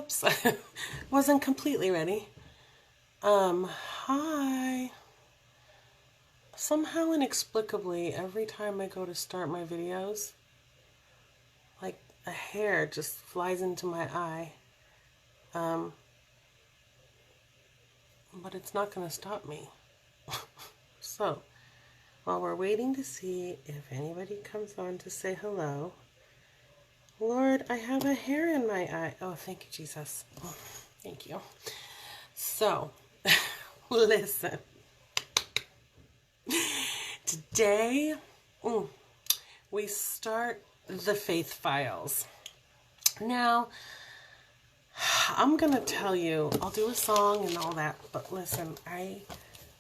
Whoops. Wasn't completely ready. Hi. Somehow inexplicably, every time I go to start my videos, like a hair just flies into my eye. But it's not going to stop me. So, while we're waiting to see if anybody comes on to say hello, Lord, I have a hair in my eye. Oh, thank you, Jesus. Oh, thank you. So, listen. Today, we start the Faith Files. Now, I'm going to tell you, I'll do a song and all that, but listen, I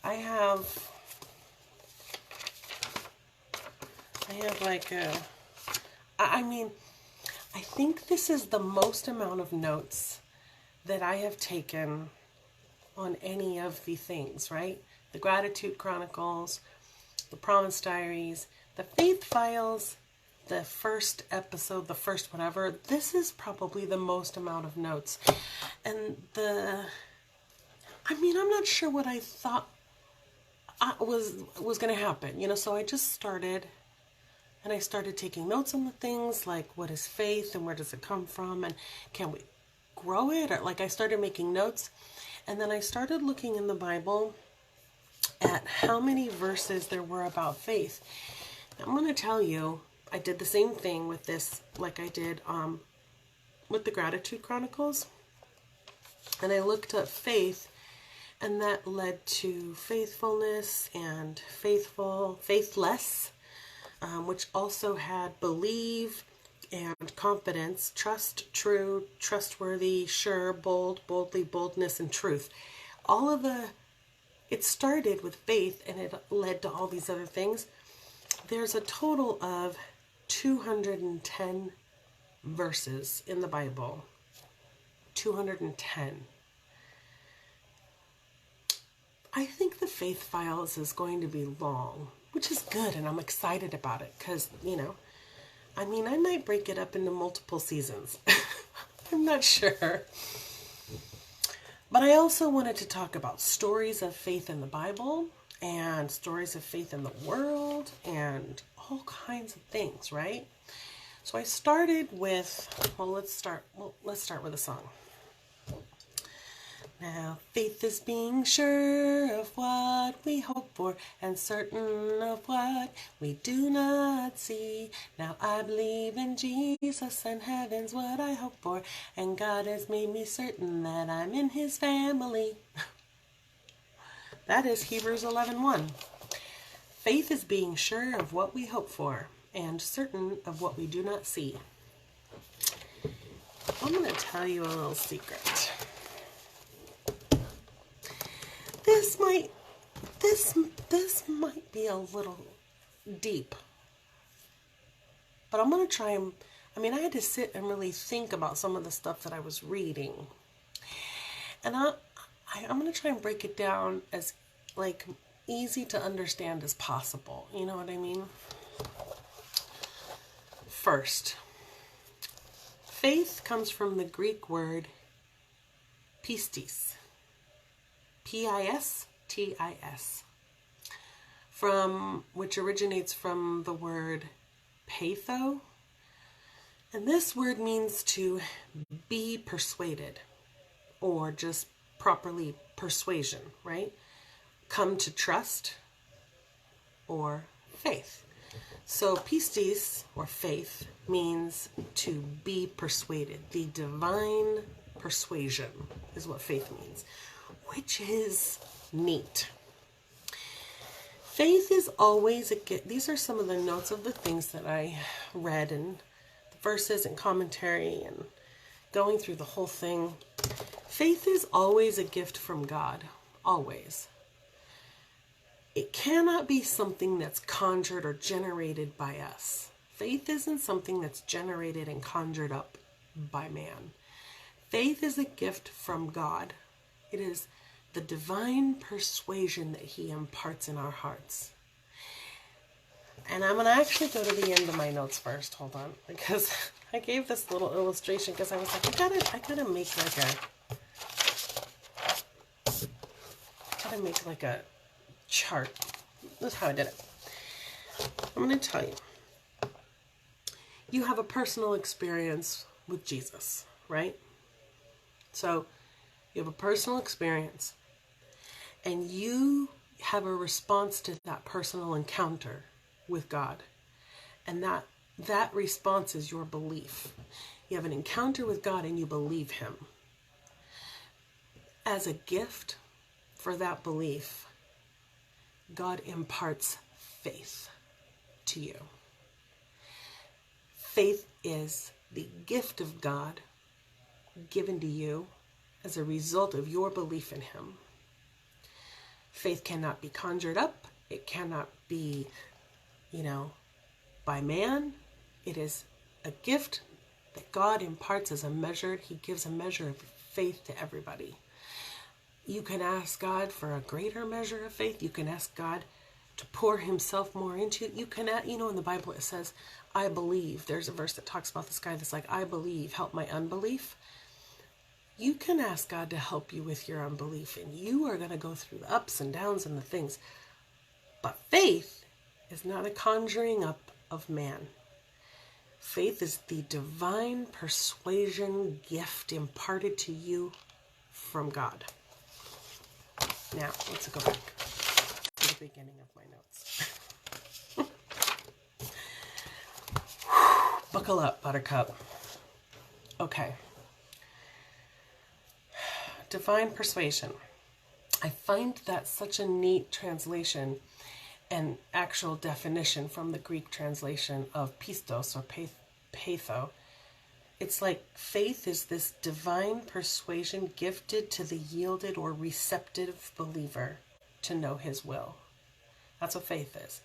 have like I think this is the most amount of notes that I have taken on any of the things, right? The Gratitude Chronicles, the Promise Diaries, the Faith Files, the first episode, the first whatever. This is probably the most amount of notes. And I'm not sure what I thought was going to happen, so I just started. And I started taking notes on the things like what is faith and where does it come from and can we grow it? Or like I started making notes, and then I started looking in the Bible at how many verses there were about faith. I'm going to tell you, I did the same thing with this like I did with the Gratitude Chronicles. And I looked up faith, and that led to faithfulness and faithful, faithless. Which also had believe and confidence, trust, true, trustworthy, sure, bold, boldly, boldness, and truth. It started with faith and it led to all these other things. There's a total of 210 verses in the Bible. 210. I think the Faith Files is going to be long, which is good, and I'm excited about it because, I might break it up into multiple seasons. I'm not sure. But I also wanted to talk about stories of faith in the Bible and stories of faith in the world and all kinds of things, right? So I started with, let's start with a song. Now, faith is being sure of what we hope for and certain of what we do not see. Now, I believe in Jesus and heaven's what I hope for, and God has made me certain that I'm in his family. That is Hebrews 11:1. Faith is being sure of what we hope for and certain of what we do not see. I'm going to tell you a little secret. This might be a little deep, but I'm going to try and, I had to sit and really think about some of the stuff that I was reading, and I'm going to try and break it down as easy to understand as possible. You know what I mean? First, faith comes from the Greek word pistis. P-I-S-T-I-S, which originates from the word patho. And this word means to be persuaded, or just properly persuasion, right? Come to trust, or faith. So pistis, or faith, means to be persuaded. The divine persuasion is what faith means, which is neat. Faith is always a gift. These are some of the notes of the things that I read and the verses and commentary and going through the whole thing. Faith is always a gift from God. Always. It cannot be something that's conjured or generated by us. Faith isn't something that's generated and conjured up by man. Faith is a gift from God. It is the divine persuasion that he imparts in our hearts. And I'm going to actually go to the end of my notes first. Hold on. Because I gave this little illustration because I was like, I gotta make like a chart. This is how I did it. I'm going to tell you. You have a personal experience with Jesus, right? So you have a personal experience and you have a response to that personal encounter with God. And that response is your belief. You have an encounter with God and you believe him. As a gift for that belief, God imparts faith to you. Faith is the gift of God given to you as a result of your belief in him. Faith cannot be conjured up. It cannot be, by man. It is a gift that God imparts as a measure. He gives a measure of faith to everybody. You can ask God for a greater measure of faith. You can ask God to pour himself more into you. You can, in the Bible it says, I believe. There's a verse that talks about this guy that's like, I believe, help my unbelief. You can ask God to help you with your unbelief, and you are going to go through the ups and downs and the things. But faith is not a conjuring up of man. Faith is the divine persuasion gift imparted to you from God. Now, let's go back to the beginning of my notes. Buckle up, Buttercup. Okay. Divine persuasion. I find that such a neat translation and actual definition from the Greek translation of pistos or patho. It's like faith is this divine persuasion gifted to the yielded or receptive believer to know his will. That's what faith is.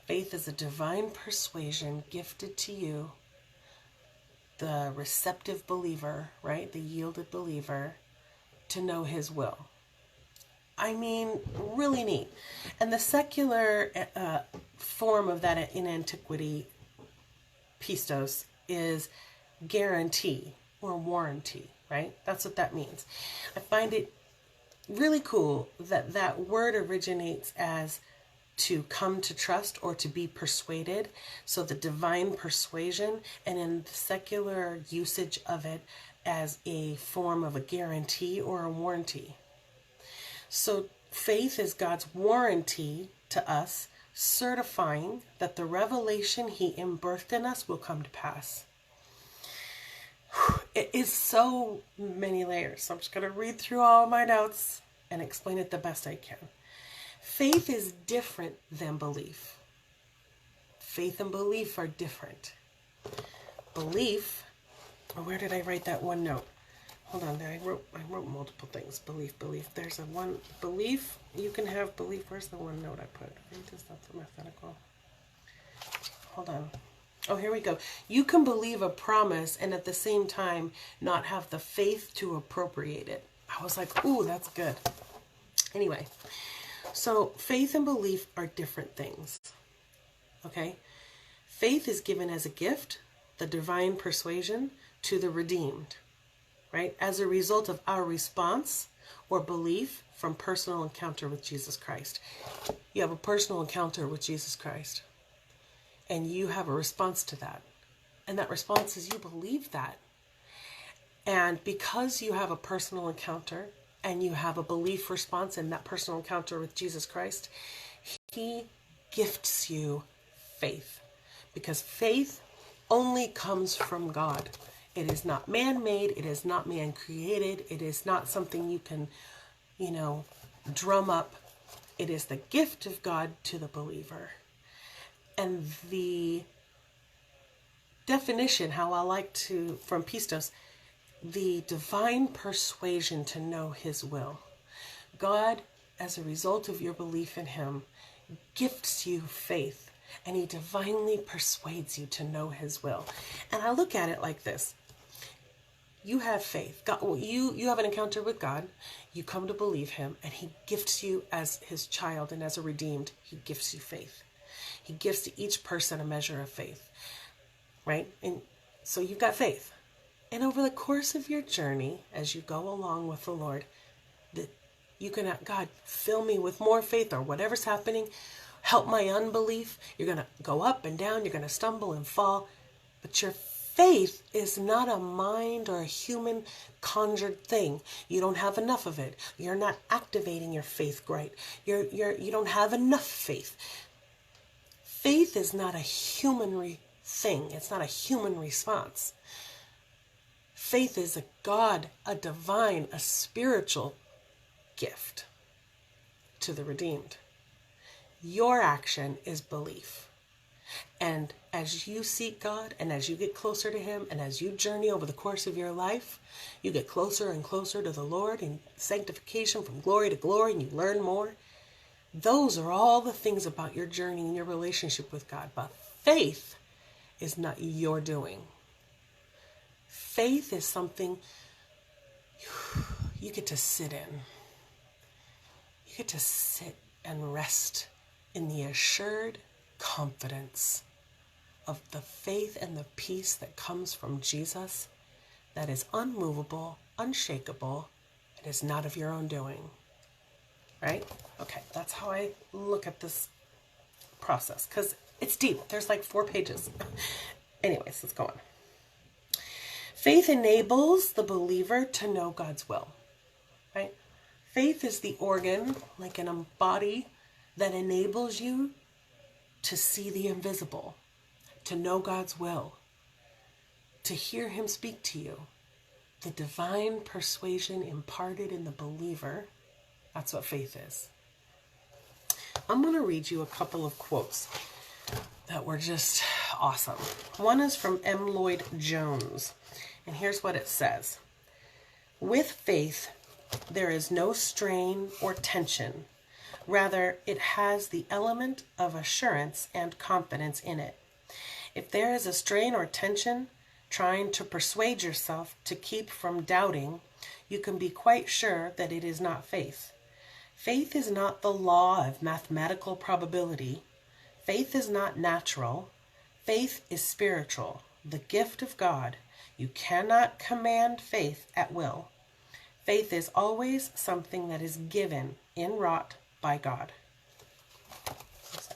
Faith is a divine persuasion gifted to you, the receptive believer, right? The yielded believer, to know his will. I mean, really neat. And the secular form of that in antiquity, pistos, is guarantee or warranty, right? That's what that means. I find it really cool that that word originates as to come to trust or to be persuaded. So the divine persuasion, and in the secular usage of it as a form of a guarantee or a warranty. So faith is God's warranty to us, certifying that the revelation he birthed in us will come to pass. It is so many layers. So I'm just going to read through all my notes and explain it the best I can. Faith is different than belief. Faith and belief are different. Belief, or where did I write that one note? Hold on, I wrote multiple things. Belief. There's a one, belief, you can have belief. Where's the one note I put? Faith is not so mathematical. Hold on. Oh, here we go. You can believe a promise and at the same time not have the faith to appropriate it. I was like, ooh, that's good. Anyway, so faith and belief are different things. Okay? Faith is given as a gift, the divine persuasion, to the redeemed, right? As a result of our response or belief from personal encounter with Jesus Christ. You have a personal encounter with Jesus Christ. And you have a response to that. And that response is you believe that. And because you have a personal encounter and you have a belief response in that personal encounter with Jesus Christ, he gifts you faith. Because faith only comes from God. It is not man-made. It is not man-created. It is not something you can, drum up. It is the gift of God to the believer. And the definition, how I like to, from pistos, the divine persuasion to know his will. God, as a result of your belief in him, gifts you faith, and he divinely persuades you to know his will. And I look at it like this. You have faith. God, you have an encounter with God. You come to believe him, and he gifts you as his child, and as a redeemed, he gifts you faith. He gives to each person a measure of faith, right? And so you've got faith. And over the course of your journey, as you go along with the Lord, that you can, God, fill me with more faith, or whatever's happening, help my unbelief. You're going to go up and down. You're going to stumble and fall. But your faith is not a mind or a human conjured thing. You don't have enough of it. You're not activating your faith right. You don't have enough faith. Faith is not a human thing. It's not a human response. Faith is a God, a divine, a spiritual gift to the redeemed. Your action is belief. And as you seek God, and as you get closer to Him, and as you journey over the course of your life, you get closer and closer to the Lord in sanctification from glory to glory, and you learn more. Those are all the things about your journey and your relationship with God. But faith is not your doing. Faith is something you get to sit in. You get to sit and rest in the assured confidence of the faith and the peace that comes from Jesus, that is unmovable, unshakable, and is not of your own doing. Right? Okay, that's how I look at this process, because it's deep. There's like 4 pages. Anyways, let's go on. Faith enables the believer to know God's will. Right? Faith is the organ, like in a body, that enables you to see the invisible, to know God's will, to hear Him speak to you. The divine persuasion imparted in the believer, that's what faith is. I'm going to read you a couple of quotes that were just awesome. One is from M. Lloyd Jones, and here's what it says. With faith, there is no strain or tension. Rather, it has the element of assurance and confidence in it. If there is a strain or tension, trying to persuade yourself to keep from doubting, you can be quite sure that it is not faith. Faith is not the law of mathematical probability. Faith is not natural. Faith is spiritual, the gift of God. You cannot command faith at will. Faith is always something that is given, inwrought, by God.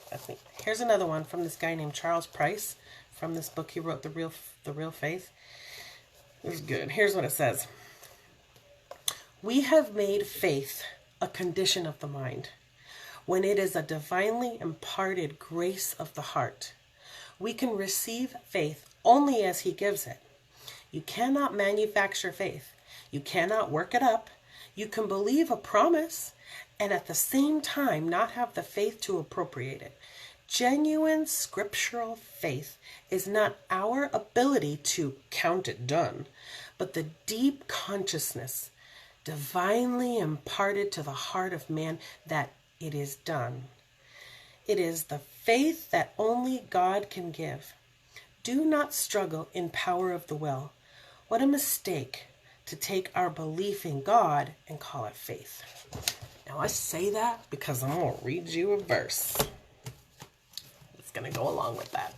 That's neat. Here's another one from this guy named Charles Price, from this book he wrote, The Real Faith. It was good. Here's what it says. We have made faith a condition of the mind, when it is a divinely imparted grace of the heart. We can receive faith only as He gives it. You cannot manufacture faith. You cannot work it up. You can believe a promise and at the same time not have the faith to appropriate it. Genuine scriptural faith is not our ability to count it done, but the deep consciousness divinely imparted to the heart of man that it is done. It is the faith that only God can give. Do not struggle in power of the will. What a mistake to take our belief in God and call it faith. Now I say that because I'm going to read you a verse. It's going to go along with that.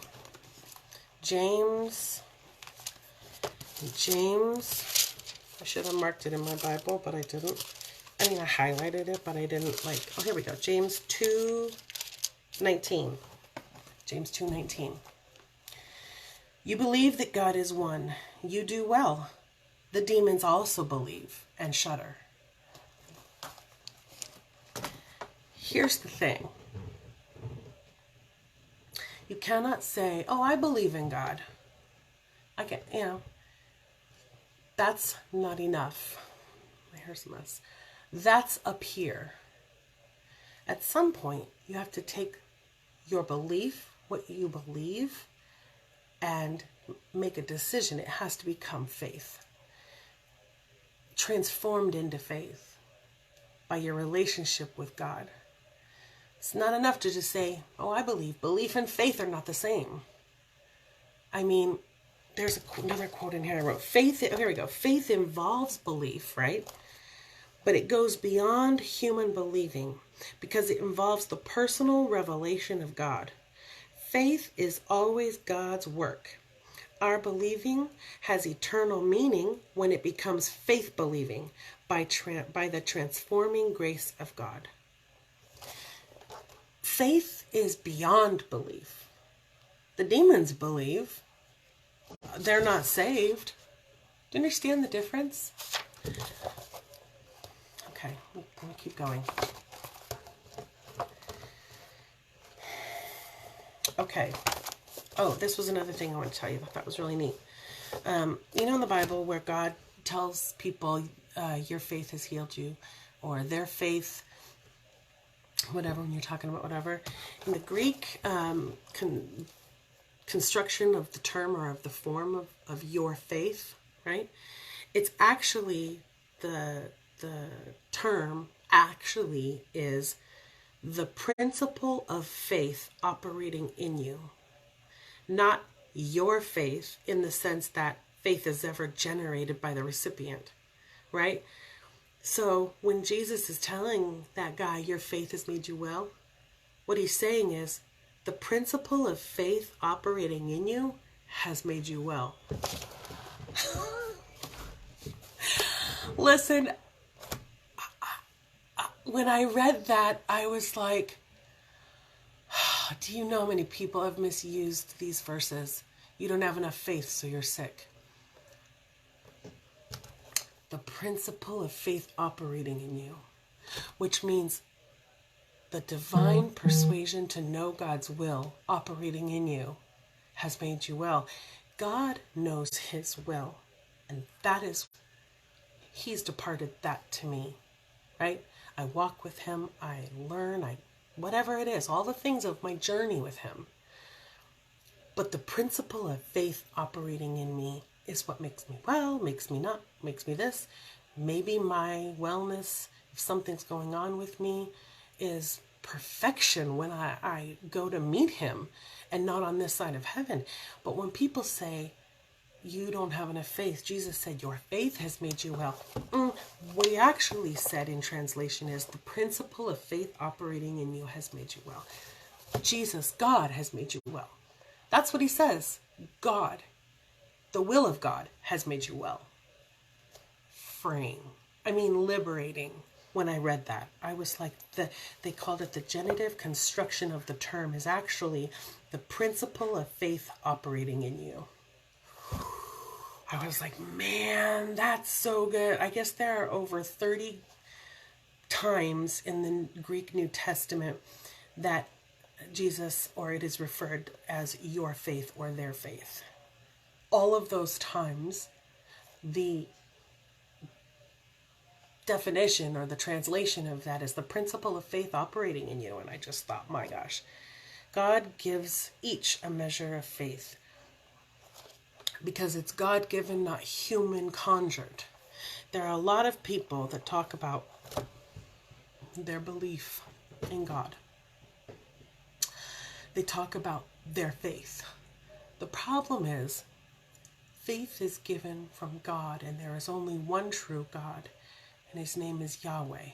James, I should have marked it in my Bible, but I didn't. I mean, I highlighted it, but I didn't oh, here we go. James 2:19. James 2:19. You believe that God is one. You do well. The demons also believe and shudder. Here's the thing. You cannot say, oh, I believe in God. That's not enough. My hair's a mess. That's up here. At some point, you have to take your belief, what you believe, and make a decision. It has to become faith. Transformed into faith by your relationship with God. It's not enough to just say, oh, I believe. Belief and faith are not the same. I mean, there's another quote in here I wrote. Here we go. Faith involves belief, right? But it goes beyond human believing because it involves the personal revelation of God. Faith is always God's work. Our believing has eternal meaning when it becomes faith believing by the transforming grace of God. Faith is beyond belief. The demons believe. They're not saved. Do you understand the difference? Okay, we'll keep going. Okay. Oh, this was another thing I want to tell you. I thought was really neat. You know in the Bible where God tells people, your faith has healed you, or their faith, whatever, when you're talking about whatever. In the Greek construction of the term or of the form of your faith, right? It's actually, the term actually is the principle of faith operating in you. Not your faith in the sense that faith is ever generated by the recipient, right? So when Jesus is telling that guy, your faith has made you well, what he's saying is the principle of faith operating in you has made you well. Listen, when I read that, I was like, do you know how many people have misused these verses? You don't have enough faith, so you're sick. The principle of faith operating in you, which means the divine persuasion to know God's will operating in you has made you well. God knows his will, and that is, he's departed that to me, right? I walk with him, I learn, whatever it is, all the things of my journey with him. But the principle of faith operating in me is what makes me well, makes me not, makes me this. Maybe my wellness, if something's going on with me, is perfection when I go to meet him and not on this side of heaven. But when people say, you don't have enough faith, Jesus said, your faith has made you well. What he actually said in translation is the principle of faith operating in you has made you well. Jesus, God, has made you well. That's what he says. God, the will of God, has made you well. Freeing. I mean, liberating. When I read that, I was like, they called it the genitive construction of the term is actually the principle of faith operating in you. I was like, man, that's so good. I guess there are over 30 times in the Greek New Testament that Jesus, or it is referred as your faith or their faith. All of those times, the definition or the translation of that is the principle of faith operating in you. And I just thought, my gosh, God gives each a measure of faith because it's God-given, not human conjured. There are a lot of people that talk about their belief in God. They talk about their faith. The problem is, faith is given from God, and there is only one true God, and his name is Yahweh.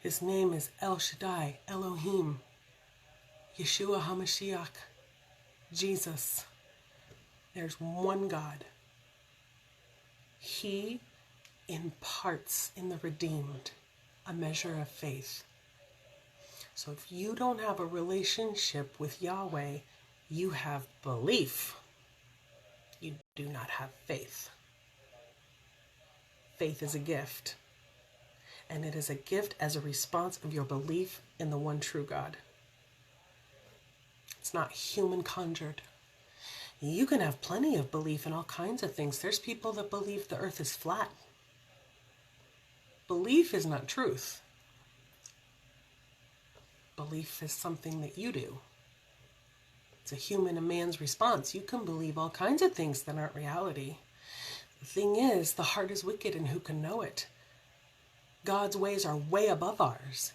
His name is El Shaddai, Elohim, Yeshua HaMashiach, Jesus. There's one God. He imparts in the redeemed a measure of faith. So if you don't have a relationship with Yahweh, you have belief. You do not have faith. Faith is a gift. And it is a gift as a response of your belief in the one true God. It's not human conjured. You can have plenty of belief in all kinds of things. There's people that believe the earth is flat. Belief is not truth. Belief is something that you do. It's a human and man's response. You can believe all kinds of things that aren't reality. The thing is, the heart is wicked, and who can know it? God's ways are way above ours.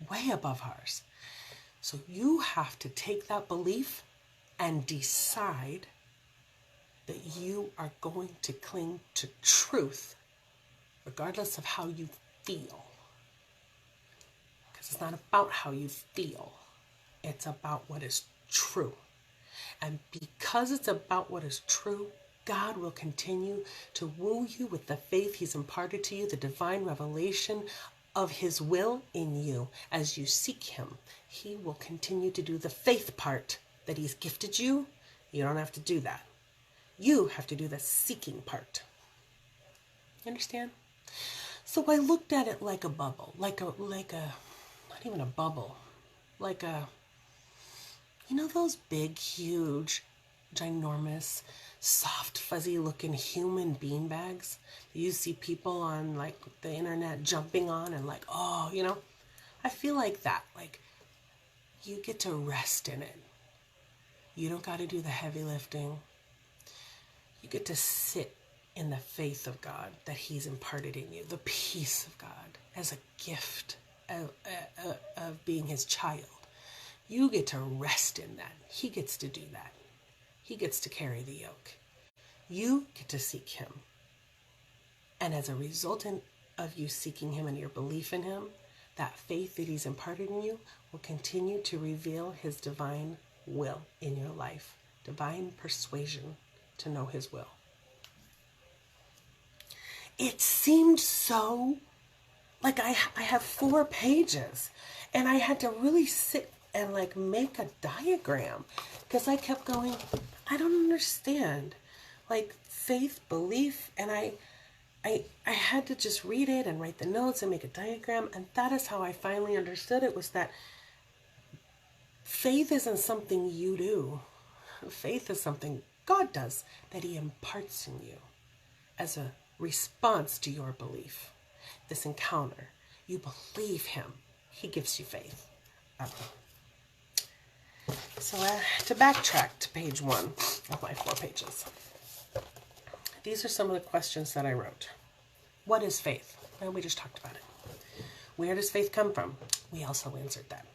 Way above ours. So you have to take that belief and decide that you are going to cling to truth, regardless of how you feel. Because It's not about how you feel. It's about what is true. And because it's about what is true, God will continue to woo you with the faith he's imparted to you, the divine revelation of his will in you as you seek him. He will continue to do the faith part that he's gifted you. You don't have to do that. You have to do the seeking part. You understand? So I looked at it like a bubble, like a, not even a bubble, like a, you know those big, huge, ginormous, soft, fuzzy looking human bean bags you see people on like the internet jumping on and like, oh, you know, I feel like that. Like you get to rest in it. You don't got to do the heavy lifting. You get to sit in the faith of God that he's imparted in you, the peace of God as a gift of being his child. You get to rest in that. He gets to do that. He gets to carry the yoke. You get to seek him. And as a result of you seeking him and your belief in him, that faith that he's imparted in you will continue to reveal his divine will in your life. Divine persuasion to know his will. It seemed so, like I have 4 pages and I had to really sit and like make a diagram because I kept going, I don't understand. Like faith, belief, and I had to just read it and write the notes and make a diagram, and that is how I finally understood it, was that faith isn't something you do. Faith is something God does that he imparts in you as a response to your belief. This encounter, you believe him, he gives you faith. So to backtrack to page 1 of my 4 pages. These are some of the questions that I wrote. What is faith? Well, we just talked about it. Where does faith come from? We also answered that.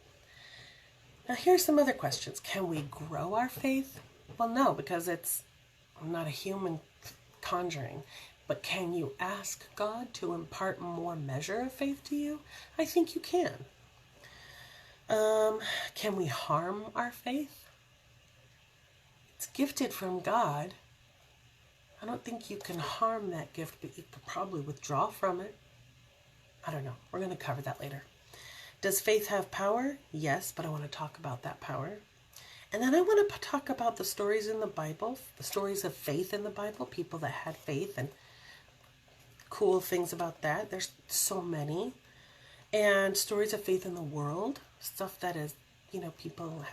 Now here's some other questions. Can we grow our faith? Well, no, because it's not a human conjuring. But can you ask God to impart more measure of faith to you? I think you can. Can we harm our faith? It's gifted from God. I don't think you can harm that gift, but you could probably withdraw from it. I don't know. We're going to cover that later. Does faith have power? Yes, but I want to talk about that power. And then I want to talk about the stories in the Bible, the stories of faith in the Bible, people that had faith and cool things about that. There's so many. And stories of faith in the world, stuff that is, you know, people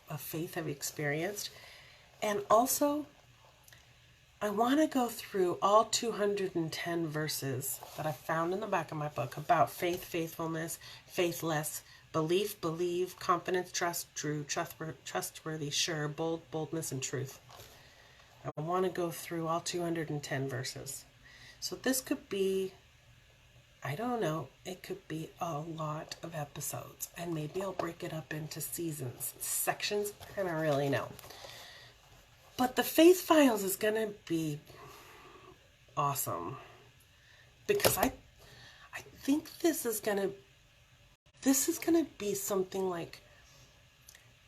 of faith have experienced. And also, I want to go through all 210 verses that I found in the back of my book about faith, faithfulness, faithless, belief, believe, confidence, trust, true, trustworthy, sure, bold, boldness, and truth. I want to go through all 210 verses. So this could be, I don't know, it could be a lot of episodes. And maybe I'll break it up into seasons, sections. I don't really know. But the Faith Files is going to be awesome. Because I think this is going to be something like,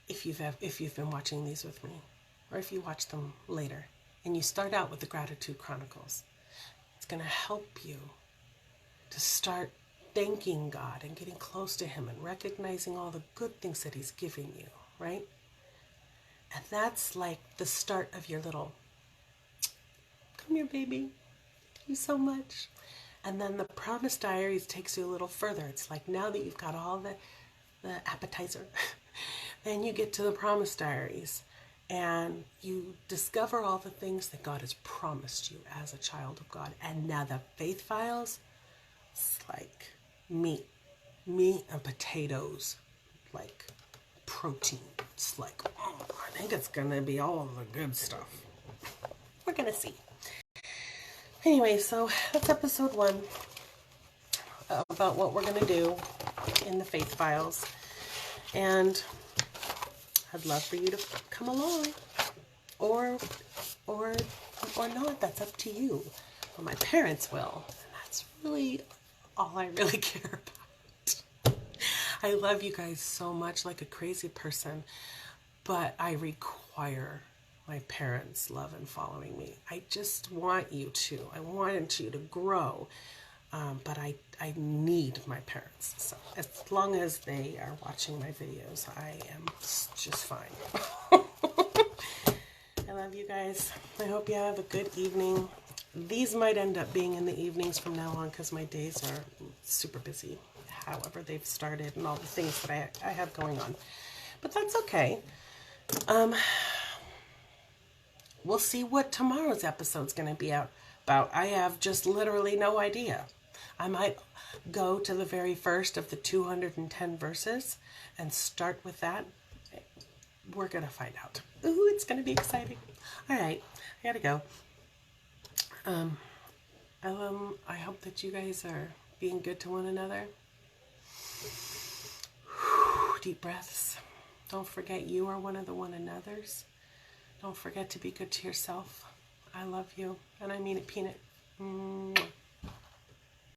if you've been watching these with me, or if you watch them later, and you start out with the Gratitude Chronicles, it's going to help you to start thanking God and getting close to him and recognizing all the good things that he's giving you, right? And that's like the start of your little, come here, baby, thank you so much. And then the Promise Diaries takes you a little further. It's like now that you've got all the appetizer, then you get to the Promise Diaries and you discover all the things that God has promised you as a child of God. And now the Faith Files, it's like meat and potatoes, like protein. It's like, oh, I think it's going to be all of the good stuff. We're going to see. Anyway, so that's episode 1 about what we're going to do in the Faith Files. And I'd love for you to come along or not. That's up to you. Well, my parents will. And that's really all I really care about. I love you guys so much, like a crazy person, but I require my parents' love and following me. I just want you to. I want you to grow. But I need my parents. So as long as they are watching my videos, I am just fine. I love you guys. I hope you have a good evening. These might end up being in the evenings from now on because my days are super busy. However they've started and all the things that I have going on. But that's okay. We'll see what tomorrow's episode's going to be about. I have just literally no idea. I might go to the very first of the 210 verses and start with that. We're going to find out. Ooh, it's going to be exciting. All right, I got to go. I hope that you guys are being good to one another. Deep breaths. Don't forget you are one of the one another's. Don't forget to be good to yourself. I love you, and I mean it, Peanut.